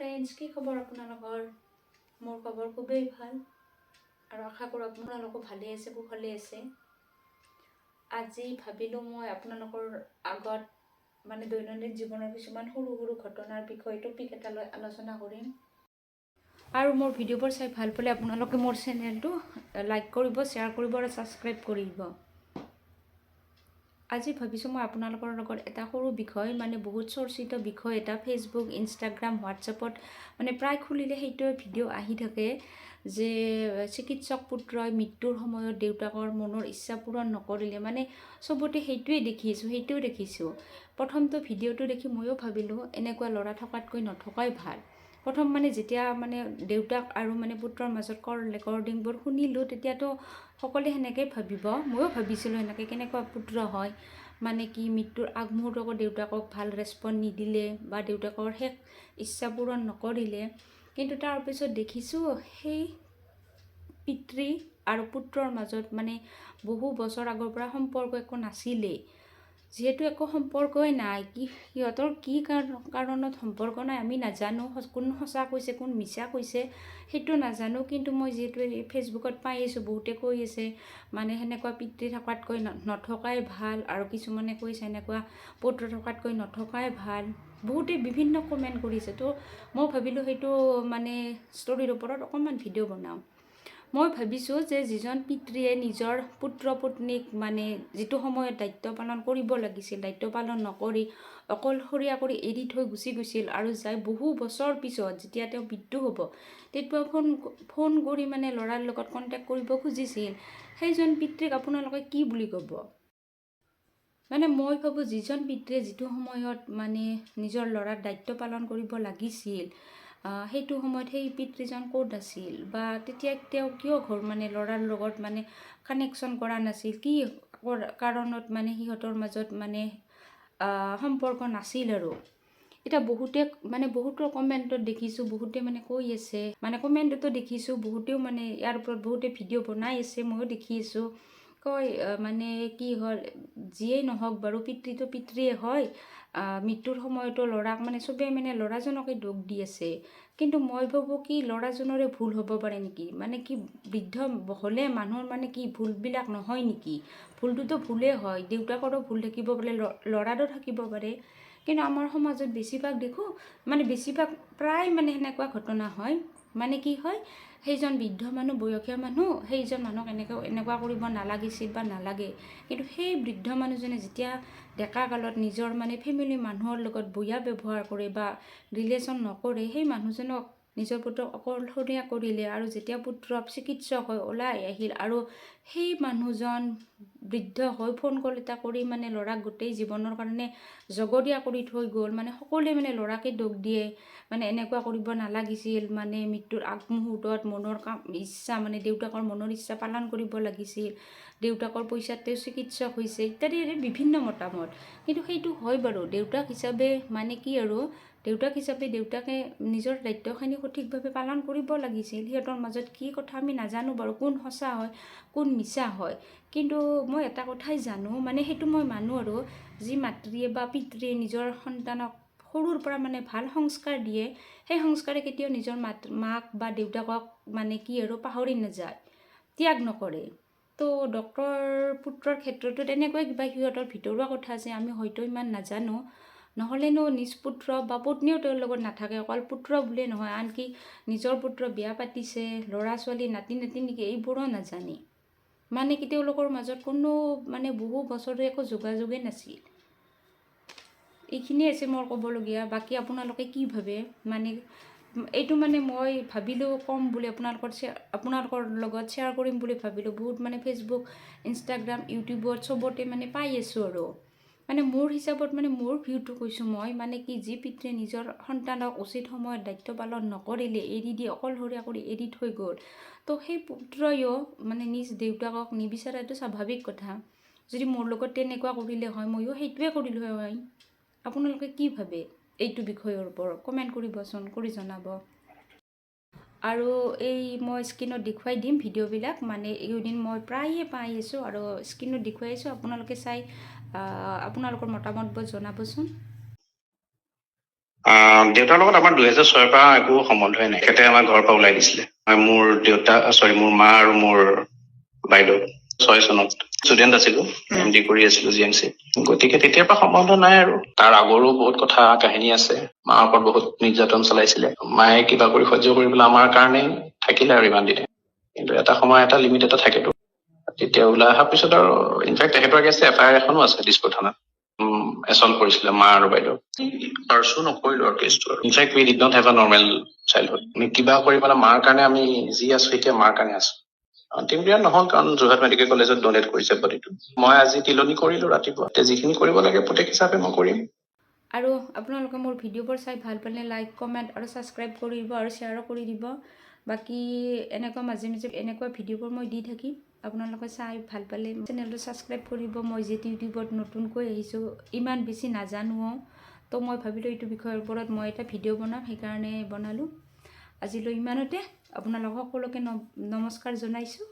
Friends, কি খবৰ আপোনালোকৰ? মোৰ খবৰ খুবেই ভাল আৰু আশা কৰোঁ আপোনালোকো ভালে আছে, কুশলে আছে। আজি ভাবিলোঁ মই আপোনালোকৰ আগত দৈনন্দিন জীৱনৰ কিছুমান সৰু সৰু ঘটনাৰ বিষয়ে টপিক এটা লৈ আলোচনা কৰিম। আৰু মোৰ ভিডিঅ'বোৰ চাই ভাল পালে আপোনালোকে মোৰ চেনেলটো লাইক কৰিব, শ্বেয়াৰ কৰিব আৰু ছাবস্ক্ৰাইব কৰিব। আজি ভাবিছোঁ মই আপোনালোকৰ লগত এটা সৰু বিষয় বহুত চৰ্চিত বিষয় এটা ফেচবুক, ইনষ্টাগ্ৰাম, হোৱাটছএপত প্ৰায় খুলিলে সেইটোৱে ভিডিঅ' আহি থাকে যে চিকিৎসক পুত্ৰই মৃত্যুৰ সময়ত দেউতাকৰ মনৰ ইচ্ছা পূৰণ নকৰিলে। চবতে সেইটোৱে দেখিছোঁ। প্ৰথমটো ভিডিঅ'টো দেখি ময়ো ভাবিলোঁ এনেকুৱা ল'ৰা থকাতকৈ নথকাই ভাল। প্ৰথম যেতিয়া দেউতাক আৰু পুত্ৰৰ মাজত কল ৰেকৰ্ডিংবোৰ শুনিলোঁ, তেতিয়াতো সকলোৱে সেনেকৈ ভাবিব, ময়ো ভাবিছিলোঁ এনেকৈ কেনেকুৱা পুত্ৰ হয়, কি মৃত্যুৰ আগমুহূৰ্তত দেউতাকক ভাল ৰেচপন্স নিদিলে বা দেউতাকৰ শেষ ইচ্ছা পূৰণ নকৰিলে। কিন্তু তাৰপিছত দেখিছোঁ সেই পিতৃ আৰু পুত্ৰৰ মাজত বহু বছৰ আগৰ পৰা সম্পৰ্ক একো নাছিলেই। যিহেতু একো সম্পৰ্কই নাই, সিহঁতৰ কি কাৰণত সম্পৰ্ক নাই আমি নাজানো। কোন সঁচা কৈছে, কোন মিছা কৈছে সেইটো নাজানো। কিন্তু মই যিহেতু ফেচবুকত পাই আছোঁ, বহুতে কৈ আছে সেনেকুৱা পিতৃ থকাতকৈ নথকাই ভাল, আৰু কিছুমানে কৈছে এনেকুৱা পুত্ৰ থকাতকৈ নথকাই ভাল। বহুতে বিভিন্ন কমেণ্ট কৰিছে। তো মই ভাবিলোঁ সেইটো ষ্টৰীৰ ওপৰত অকণমান ভিডিঅ' বনাওঁ। মই ভাবিছোঁ যে যিজন পিতৃয়ে নিজৰ পুত্ৰ পত্নীক যিটো সময়ত দায়িত্ব পালন কৰিব লাগিছিল, দায়িত্ব পালন নকৰি অকলশৰীয়া কৰি এৰি থৈ গুচি গৈছিল, আৰু যাই বহু বছৰ পিছত যেতিয়া তেওঁ মৃত্যু হ'ব তেতিয়া ফোন কৰি ল'ৰাৰ লগত কণ্টেক্ট কৰিব খুজিছিল, সেইজন পিতৃক আপোনালোকে কি বুলি ক'ব? মই ভাবোঁ যিজন পিতৃয়ে যিটো সময়ত নিজৰ ল'ৰাৰ দায়িত্ব পালন কৰিব লাগিছিল, সেইটো সময়ত সেই পিতৃজন ক'ত আছিল, বা তেতিয়া তেওঁ কিয় ল'ৰাৰ লগত কানেকশ্যন কৰা নাছিল, কি কাৰণত সিহঁতৰ মাজত সম্পৰ্ক নাছিল। আৰু এতিয়া বহুতে বহুতো কমেণ্টত দেখিছোঁ, বহুতে কৈ আছে, কমেণ্টতো দেখিছোঁ বহুতেও ইয়াৰ ওপৰত বহুতে ভিডিঅ' বনাই আছে, ময়ো দেখি আছোঁ। কয় কি হ'ল, যিয়েই নহওক বাৰু পিতৃটো পিতৃয়ে হয়, মৃত্যুৰ সময়তো ল'ৰাক চবেই ল'ৰাজনকে দোষ দি আছে। কিন্তু মই ভাবোঁ কি ল'ৰাজনৰে ভুল হ'ব পাৰে নেকি? কি বৃদ্ধ হ'লে মানুহৰ কি ভুলবিলাক নহয় নেকি? ভুলটোতো ভুলেই হয়, দেউতাকৰো ভুল থাকিব পাৰে, ল'ৰাৰো থাকিব পাৰে। কিন্তু আমাৰ সমাজত বেছিভাগ দেখোঁ বেছিভাগ প্ৰায় সেনেকুৱা ঘটনা হয়। কি হয়, সেইজন বৃদ্ধ মানুহ, বয়সীয়া মানুহ, সেইজন মানুহক এনেকুৱা কৰিব নালাগিছিল বা নালাগে। কিন্তু সেই বৃদ্ধ মানুহজনে যেতিয়া ডেকা কালত নিজৰ ফেমিলি মানুহৰ লগত বয়া ব্যৱহাৰ কৰে বা ৰিলেশ্যন নকৰে, সেই মানুহজনক নিজৰ পুত্ৰক অকলশৰীয়া কৰিলে, আৰু যেতিয়া পুত্ৰ চিকিৎসক হৈ ওলাই আহিল আৰু সেই মানুহজন বৃদ্ধ হৈ ফোন কল এটা কৰি ল'ৰাক গোটেই জীৱনৰ কাৰণে জগৰীয়া কৰি থৈ গ'ল। সকলোৱে ল'ৰাকে দোষ দিয়ে, এনেকুৱা কৰিব নালাগিছিল, মৃত্যুৰ আগমুহূৰ্তত মনৰ ইচ্ছা দেউতাকৰ মনৰ ইচ্ছা পালন কৰিব লাগিছিল, দেউতাকৰ পইচাত তেওঁ চিকিৎসক হৈছে, ইত্যাদি বিভিন্ন মতামত। কিন্তু সেইটো হয় বাৰু, দেউতাক হিচাপে কি আৰু দেউতাক হিচাপে দেউতাকে নিজৰ দায়িত্বখিনি সঠিকভাৱে পালন কৰিব লাগিছিল। সিহঁতৰ মাজত কি কথা আমি নাজানো বাৰু, কোন সঁচা হয় কোন মিছা হয়। কিন্তু মই এটা কথাই জানো, সেইটো মই মানো, আৰু যি মাতৃয়ে বা পিতৃয়ে নিজৰ সন্তানক সৰুৰ পৰা ভাল সংস্কাৰ দিয়ে, সেই সংস্কাৰে কেতিয়াও নিজৰ মাক বা দেউতাকক কি আৰু পাহৰি নাযায়, ত্যাগ নকৰে। তো ডক্টৰ পুত্ৰৰ ক্ষেত্ৰতো তেনেকুৱাই কিবা সিহঁতৰ ভিতৰুৱা কথা আছে, আমি হয়তো ইমান নাজানো। নহ'লেনো নিজ পুত্ৰ বা পত্নীও তেওঁৰ লগত নাথাকে, অকল পুত্ৰ বুলিয়ে নহয়, আনকি নিজৰ পুত্ৰ বিয়া পাতিছে, ল'ৰা ছোৱালী নাতি নাতিনীকে এইবোৰো নাজানে। কি তেওঁলোকৰ মাজত কোনো বহু বছৰে একো যোগাযোগেই নাছিল। এইখিনিয়ে আছে মোৰ ক'বলগীয়া। বাকী আপোনালোকে কি ভাবে? এইটো মই ভাবিলোঁ ক'ম বুলি আপোনালোকৰ লগত শ্বেয়াৰ কৰিম বুলি ভাবিলোঁ। বহুত ফেচবুক, ইনষ্টাগ্ৰাম, ইউটিউবত চবতে পাই আছোঁ। আৰু মোৰ হিচাপত মোৰ ভিউটো কৈছোঁ মই, কি যি পিতৃয়ে নিজৰ সন্তানক উচিত সময়ত দায়িত্ব পালন নকৰিলে, এৰি দি অকলশৰীয়া কৰি এৰি থৈ গ'ল, তো সেই পুত্ৰয়ো নিজ দেউতাকক নিবিচাৰাটো স্বাভাৱিক কথা। যদি মোৰ লগত তেনেকুৱা কৰিলে হয়, ময়ো সেইটোৱে কৰিলোঁ হয়। আপোনালোকে কি ভাবে এইটো বিষয়ৰ ওপৰত? কমেণ্ট কৰিবচোন, কৰি জনাব। আৰু এই মই স্ক্ৰীণত দেখুৱাই দিম ভিডিঅ'বিলাক, এইকেইদিন মই প্ৰায়ে পাই আছোঁ আৰু স্ক্ৰীণত দেখুৱাই আছোঁ। আপোনালোকে চাই আপোনালোকৰ মতামতবোৰ জনাবচোন। দেউতাৰ লগত আমাৰ 2006 পৰা একো সম্বন্ধই নাই। তেখেতে আমাৰ ঘৰৰ পৰা ওলাই দিছিলে। মোৰ মোৰ মা আৰু মোৰ বাইদেউ 6 চনত ষ্টুডেণ্ট আছিলো, MD কৰি আছিলো GMC। গতিকে তেতিয়াৰ পৰা সম্বন্ধ নাই আৰু। তাৰ আগৰো বহুত কথা কাহিনী আছে। মাৰ ওপৰত বহুত নিৰ্যাতন চলাইছিলে। মায়ে কিবা কৰি সহ্য কৰিবলৈ আমাৰ কাৰণে থাকিলে আৰু ইমান দিনে। কিন্তু এটা সময় এটা লিমিট এটা থাকেতো। তেতিয়া ওলাই অহাৰ পিছত আৰু ইনফেক্ট তেখেতৰ এগেইনষ্টে FIR এখনো আছে দিছপুৰ থানাত। এছল্ট কৰিছিলে মা আৰু বাইদেউ। পাৰ্চু নকৰিলো আৰু কেছটো। In fact we did not have a normal childhood. কিবা কৰি মানে মাৰ কাৰণে আমি যি আছো এতিয়া মাৰ কাৰণে আছো। অন্তিম ক্ৰিয়া নহল কাৰণ যোৰহাট মেডিকেল কলেজত ডনেট কৰিছে বডিটো। মই আজি তিলনি কৰিলো ৰাতিপুৱা। যিখিনি কৰিব লাগে প্ৰত্যেক হিচাপে মই কৰিম। আৰু আপোনালোকে মোৰ ভিডিঅ'বোৰ চাই ভাল পালে লাইক কমেণ্ট আৰু ছাবস্ক্ৰাইব কৰি দিব আৰু শ্বেয়াৰো কৰি দিব। বাকী এনেকুৱা মাজে মাজে এনেকুৱা ভিডিঅ'বোৰ মই দি থাকিম। আপোনালোকে চাই ভাল পালে চেনেলটো ছাবস্ক্ৰাইব কৰিব। মই যে ইউটিউবত নতুনকৈ আহিছোঁ ইমান বেছি নাজানোও, তো মই ভাবিলোঁ এইটো বিষয়ৰ ওপৰত মই এটা ভিডিঅ' বনাম, সেইকাৰণে বনালোঁ। আজিলৈ ইমানতে। আপোনালোক সকলোকে নমস্কাৰ জনাইছোঁ।